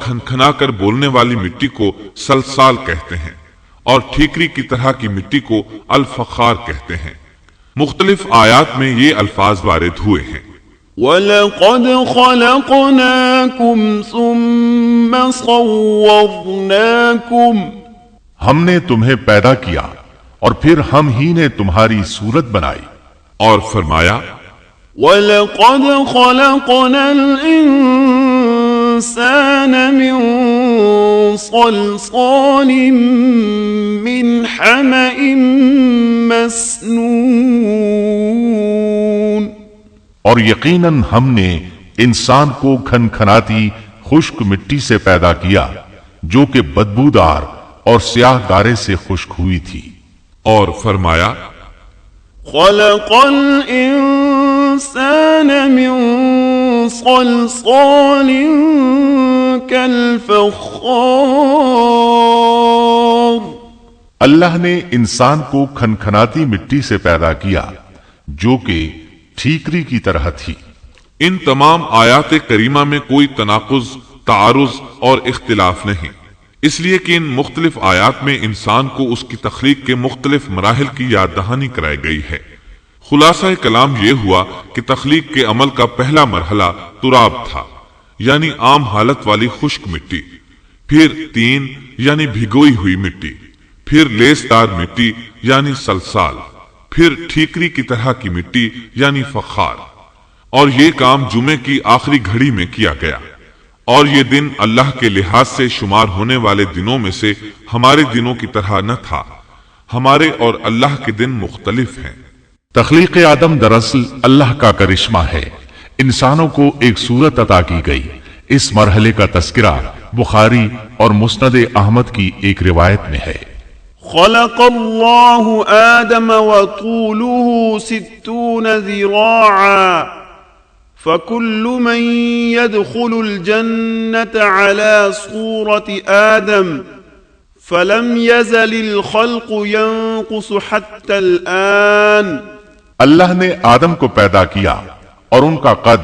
کھنکھنا کر بولنے والی مٹی کو سلسال کہتے ہیں اور ٹھیکری کی طرح کی مٹی کو الفخار کہتے ہیں۔ مختلف آیات میں یہ الفاظ وارد ہوئے ہیں۔ وَلَقَدْ خَلَقْنَاكُمْ ثُمَّ صَوَّرْنَاكُمْ، ہم نے تمہیں پیدا کیا اور پھر ہم ہی نے تمہاری صورت بنائی۔ اور فرمایا وَلَقَدْ خَلَقْنَا الْإِنسَانَ مِنْ صَلْصَالٍ مِّنْ حَمَإٍ مَسْنُونٍ، اور یقیناً ہم نے انسان کو کھنکھناتی خشک مٹی سے پیدا کیا جو کہ بدبودار اور سیاہ گارے سے خشک ہوئی تھی۔ اور فرمایا خَلَقَ الْإِنسَانَ مِنْ صَلْصَالٍ كَالْفَخَّارِ، اللہ نے انسان کو کھنکھناتی مٹی سے پیدا کیا جو کہ ٹھیکری کی طرح تھی۔ ان تمام آیات کریمہ میں کوئی تناقض، تعارض اور اختلاف نہیں، اس لیے کہ ان مختلف آیات میں انسان کو اس کی تخلیق کے مختلف مراحل کی یاد دہانی کرائی گئی ہے۔ خلاصہ کلام یہ ہوا کہ تخلیق کے عمل کا پہلا مرحلہ تراب تھا، یعنی عام حالت والی خشک مٹی، پھر تین یعنی بھگوئی ہوئی مٹی، پھر لیسدار مٹی یعنی سلسال، پھر ٹھیکری کی طرح کی مٹی یعنی فخار، اور یہ کام جمعے کی آخری گھڑی میں کیا گیا۔ اور یہ دن اللہ کے لحاظ سے شمار ہونے والے دنوں میں سے ہمارے دنوں کی طرح نہ تھا، ہمارے اور اللہ کے دن مختلف ہیں۔ تخلیق آدم دراصل اللہ کا کرشمہ ہے، انسانوں کو ایک صورت عطا کی گئی۔ اس مرحلے کا تذکرہ بخاری اور مسند احمد کی ایک روایت میں ہے۔ خلق اللہ آدم وطوله 60 ذراعا فكل من يدخل الجنة على صورة آدم فلم يزل الخلق ينقص حتى الآن۔ اللہ نے آدم کو پیدا کیا اور ان کا قد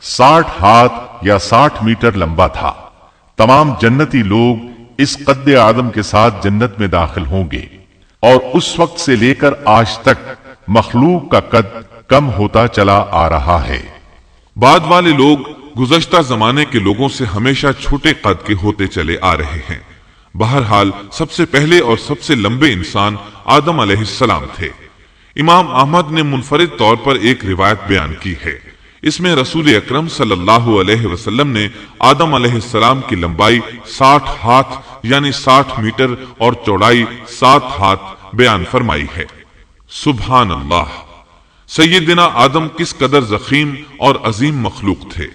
60 ہاتھ یا 60 میٹر لمبا تھا۔ تمام جنتی لوگ اس قد آدم کے ساتھ جنت میں داخل ہوں گے، اور اس وقت سے لے کر آج تک مخلوق کا قد کم ہوتا چلا آ رہا ہے۔ بعد والے لوگ گزشتہ زمانے کے لوگوں سے ہمیشہ چھوٹے قد کے ہوتے چلے آ رہے ہیں۔ بہرحال سب سے پہلے اور سب سے لمبے انسان آدم علیہ السلام تھے۔ امام احمد نے منفرد طور پر ایک روایت بیان کی ہے، اس میں رسول اکرم صلی اللہ علیہ وسلم نے آدم علیہ السلام کی لمبائی 60 ہاتھ یعنی 60 میٹر اور چوڑائی 7 ہاتھ بیان فرمائی ہے۔ سبحان اللہ! سیدنا آدم کس قدر ضخیم اور عظیم مخلوق تھے۔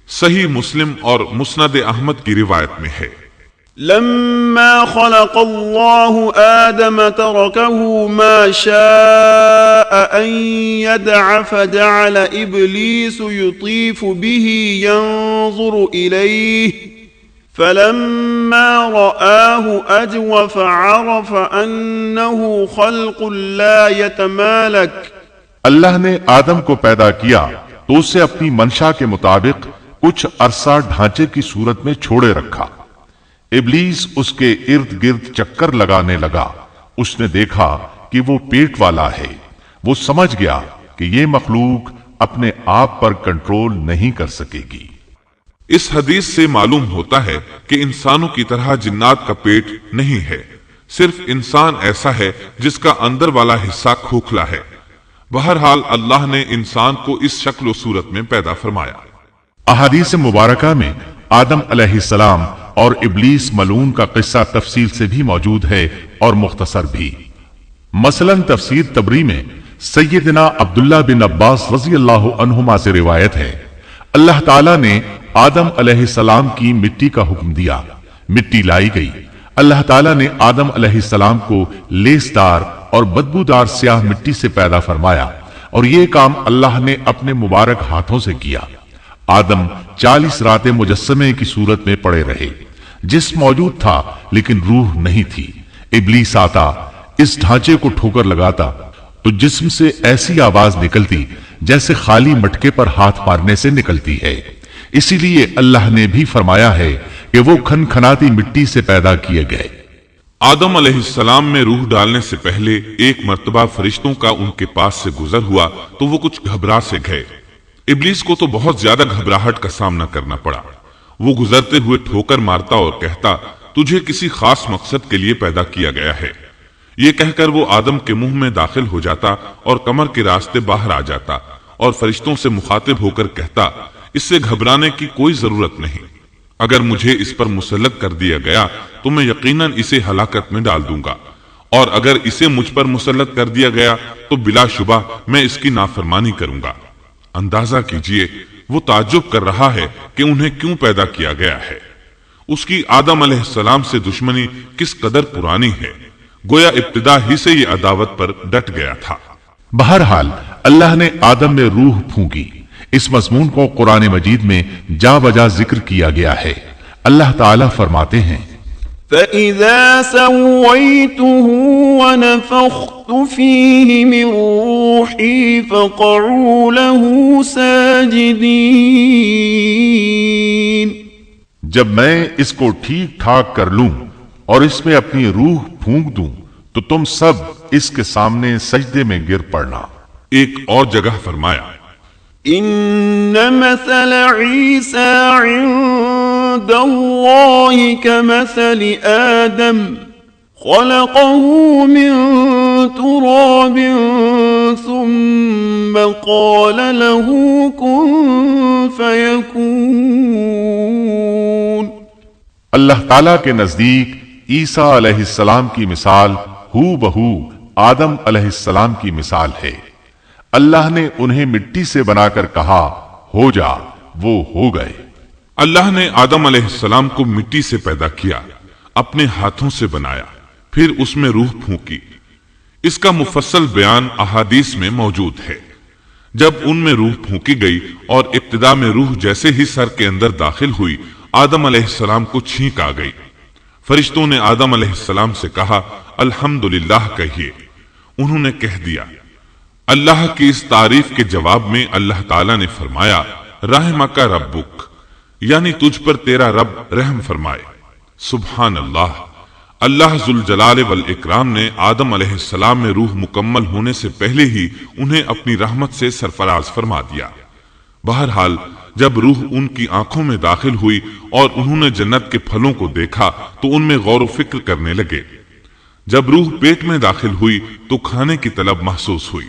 صحیح مسلم اور مسند احمد کی روایت میں ہے، لما خلق الله آدم تركه ما شاء أن يدع فجعل إبليس يطيف به ينظر إليه فلما رآه أجوف عرف أنه خلق لا يتمالك۔ اللہ نے آدم کو پیدا کیا تو اسے اپنی منشا کے مطابق کچھ عرصہ ڈھانچے کی صورت میں چھوڑے رکھا۔ ابلیس اس کے ارد گرد چکر لگانے لگا۔ اس نے دیکھا کہ وہ پیٹ والا ہے۔ وہ سمجھ گیا کہ یہ مخلوق اپنے آپ پر کنٹرول نہیں کر سکے گی۔ اس حدیث سے معلوم ہوتا ہے کہ انسانوں کی طرح جنات کا پیٹ نہیں ہے، صرف انسان ایسا ہے جس کا اندر والا حصہ کھوکھلا ہے۔ بہرحال اللہ نے انسان کو اس شکل و صورت میں پیدا فرمایا۔ احادیث مبارکہ میں آدم علیہ السلام اور ابلیس ملعون کا قصہ تفصیل سے بھی موجود ہے اور مختصر بھی۔ مثلا تفسیر تبری میں سیدنا عبداللہ بن عباس رضی اللہ عنہما سے روایت ہے، اللہ تعالیٰ نے آدم علیہ السلام کی مٹی کا حکم دیا، مٹی لائی گئی۔ اللہ تعالیٰ نے آدم علیہ السلام کو لیسدار اور بدبودار سیاہ مٹی سے پیدا فرمایا، اور یہ کام اللہ نے اپنے مبارک ہاتھوں سے کیا۔ آدم 40 راتیں مجسمے کی صورت میں پڑے رہے، جسم موجود تھا لیکن روح نہیں تھی۔ ابلیس آتا، اس ڈھانچے کو ٹھوکر لگاتا تو جسم سے ایسی آواز نکلتی جیسے خالی مٹکے پر ہاتھ مارنے سے نکلتی ہے۔ اسی لیے اللہ نے بھی فرمایا ہے کہ وہ کھنکھناتی مٹی سے پیدا کیے گئے۔ آدم علیہ السلام میں روح ڈالنے سے پہلے ایک مرتبہ فرشتوں کا ان کے پاس سے گزر ہوا تو وہ کچھ گھبرا سے گئے۔ ابلیس کو تو بہت زیادہ گھبراہٹ کا سامنا کرنا پڑا۔ وہ گزرتے ہوئے ٹھوکر مارتا اور کہتا، تجھے کسی خاص مقصد کے لیے پیدا کیا گیا ہے۔ یہ کہہ کر وہ آدم کے منہ میں داخل ہو جاتا اور کمر کے راستے باہر آ جاتا اور فرشتوں سے مخاطب ہو کر کہتا، اس سے گھبرانے کی کوئی ضرورت نہیں۔ اگر مجھے اس پر مسلط کر دیا گیا تو میں یقیناً اسے ہلاکت میں ڈال دوں گا، اور اگر اسے مجھ پر مسلط کر دیا گیا تو بلا شبہ میں اس کی نافرمانی کروں گا۔ اندازہ کیجئے وہ تعجب کر رہا ہے کہ انہیں کیوں پیدا کیا گیا ہے۔ اس کی آدم علیہ السلام سے دشمنی کس قدر پرانی ہے، گویا ابتدا ہی سے یہ عداوت پر ڈٹ گیا تھا۔ بہرحال اللہ نے آدم میں روح پھونکی۔ اس مضمون کو قرآن مجید میں جا بجا ذکر کیا گیا ہے۔ اللہ تعالیٰ فرماتے ہیں، فَإِذَا سَوَّيْتُهُ وَنَفَخْتُ فِيهِ مِن رُّوحِي فَقَعُوا لَهُ سَاجِدِينَ۔ جب میں اس کو ٹھیک ٹھاک کر لوں اور اس میں اپنی روح پھونک دوں تو تم سب اس کے سامنے سجدے میں گر پڑنا۔ ایک اور جگہ فرمایا، إن مثل عيسى عند الله كمثل آدم خلقه من تراب ثم قال له كن فيكون۔ اللہ تعالیٰ کے نزدیک عیسیٰ علیہ السلام کی مثال ہو بہو آدم علیہ السلام کی مثال ہے۔ اللہ نے انہیں مٹی سے بنا کر کہا ہو جا، وہ ہو گئے۔ اللہ نے آدم علیہ السلام کو مٹی سے پیدا کیا، اپنے ہاتھوں سے بنایا، پھر اس میں روح پھونکی۔ اس کا مفصل بیان احادیث میں موجود ہے۔ جب ان میں روح پھونکی گئی اور ابتدا میں روح جیسے ہی سر کے اندر داخل ہوئی، آدم علیہ السلام کو چھینک آ گئی۔ فرشتوں نے آدم علیہ السلام سے کہا، الحمدللہ کہیے۔ انہوں نے کہہ دیا۔ اللہ کی اس تعریف کے جواب میں اللہ تعالیٰ نے فرمایا، رحمک ربک، یعنی تجھ پر تیرا رب رحم فرمائے۔ سبحان اللہ، اللہ ذوالجلال والاکرام نے آدم علیہ السلام میں روح مکمل ہونے سے پہلے ہی انہیں اپنی رحمت سے سرفراز فرما دیا۔ بہرحال جب روح ان کی آنکھوں میں داخل ہوئی اور انہوں نے جنت کے پھلوں کو دیکھا تو ان میں غور و فکر کرنے لگے۔ جب روح پیٹ میں داخل ہوئی تو کھانے کی طلب محسوس ہوئی۔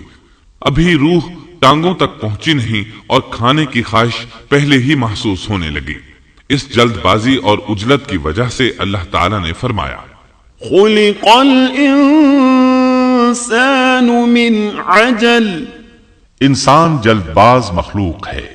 ابھی روح ٹانگوں تک پہنچی نہیں اور کھانے کی خواہش پہلے ہی محسوس ہونے لگی۔ اس جلد بازی اور عجلت کی وجہ سے اللہ تعالیٰ نے فرمایا، خلق الانسان من عجل۔ انسان جلد باز مخلوق ہے۔